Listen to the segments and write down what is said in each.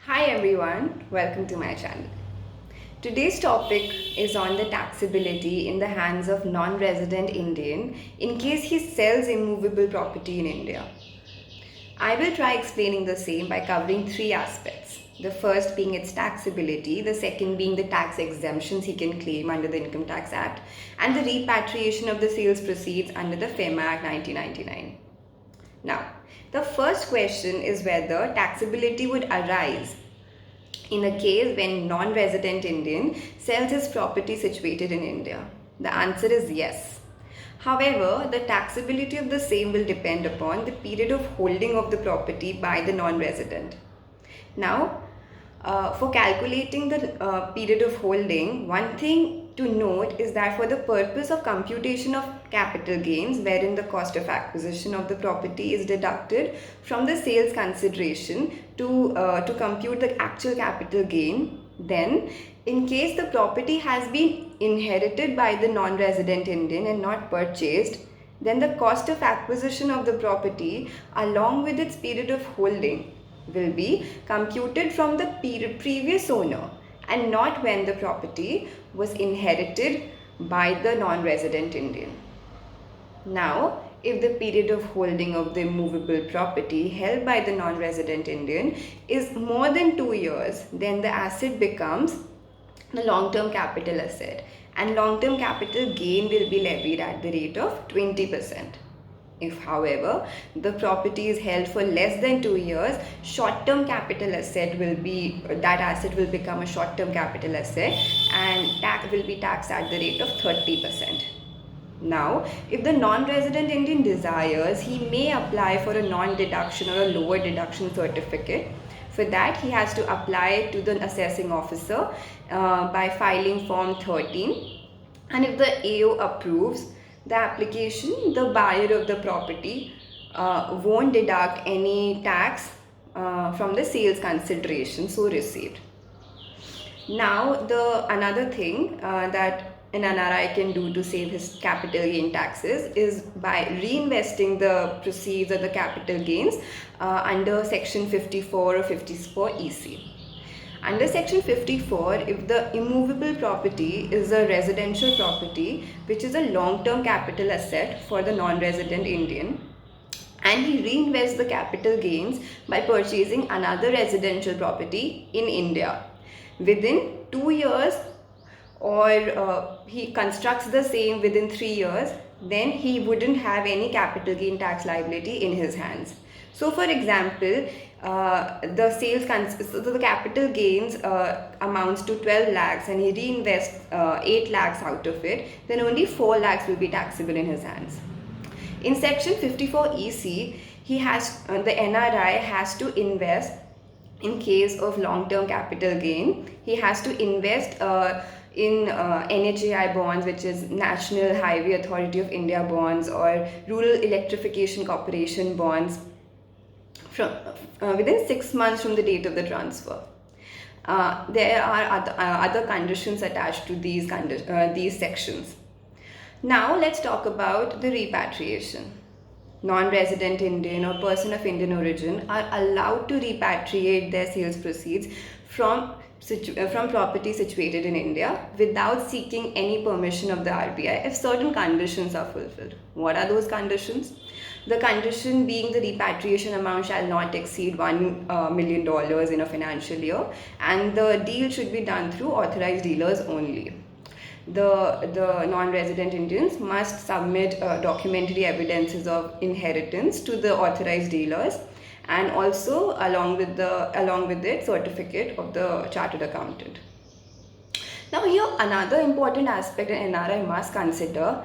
Hi everyone, welcome to my channel. Today's topic is on the taxability in the hands of non-resident Indian in case he sells immovable property in India. I will try explaining the same by covering three aspects. The first being its taxability, the second being the tax exemptions he can claim under the Income Tax Act, and the repatriation of the sales proceeds under the FEMA Act 1999. Now, the first question is whether taxability would arise in a case when non-resident Indian sells his property situated in India. The answer is yes. However, the taxability of the same will depend upon the period of holding of the property by the non-resident. Now, for calculating the period of holding, one thing to note is that for the purpose of computation of capital gains, wherein the cost of acquisition of the property is deducted from the sales consideration to compute the actual capital gain, then in case the property has been inherited by the non-resident Indian and not purchased, then the cost of acquisition of the property along with its period of holding will be computed from the previous owner and not when the property was inherited by the non-resident Indian. Now, if the period of holding of the immovable property held by the non-resident Indian is more than 2 years, then the asset becomes the long-term capital asset and long-term capital gain will be levied at the rate of 20%. If, however, the property is held for less than 2 years, short-term capital asset that asset will become a short-term capital asset and tax will be taxed at the rate of 30%. Now, if the non-resident Indian desires, he may apply for a non-deduction or a lower deduction certificate. For that, he has to apply to the assessing officer by filing Form 13. And if the AO approves the application, the buyer of the property won't deduct any tax from the sales consideration so received. Now, another thing that an NRI can do to save his capital gain taxes is by reinvesting the proceeds of the capital gains under Section 54 or 54 EC. Under Section 54, if the immovable property is a residential property, which is a long-term capital asset for the non-resident Indian, and he reinvests the capital gains by purchasing another residential property in India within 2 years, or he constructs the same within 3 years, then he wouldn't have any capital gain tax liability in his hands. So for example, the capital gains amounts to 12 lakhs and he reinvests 8 lakhs out of it, then only 4 lakhs will be taxable in his hands. In Section 54 EC, the NRI has to invest in case of long-term capital gain. He has to invest in NHAI bonds, which is National Highway Authority of India bonds, or Rural Electrification Corporation bonds within 6 months from the date of the transfer. There are other conditions attached to these sections. Now let's talk about the repatriation. Non-resident Indian or person of Indian origin are allowed to repatriate their sales proceeds from property situated in India without seeking any permission of the RBI if certain conditions are fulfilled. What are those conditions? The condition being the repatriation amount shall not exceed $1 million in a financial year, and the deal should be done through authorized dealers only. The non-resident Indians must submit documentary evidences of inheritance to the authorized dealers, and also along with it certificate of the chartered accountant. Now here another important aspect an NRI must consider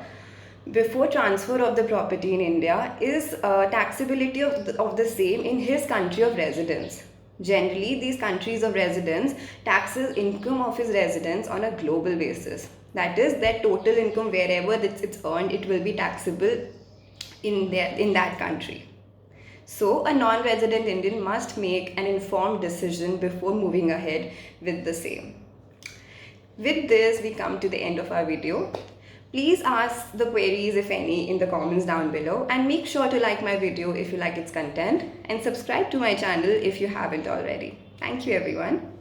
before transfer of the property in India is taxability of the same in his country of residence. Generally, these countries of residence taxes income of his residence on a global basis. That is, their total income wherever it's earned, it will be taxable in that country. So, a non-resident Indian must make an informed decision before moving ahead with the same. With this, we come to the end of our video. Please ask the queries, if any, in the comments down below, and make sure to like my video if you like its content and subscribe to my channel if you haven't already. Thank you, everyone.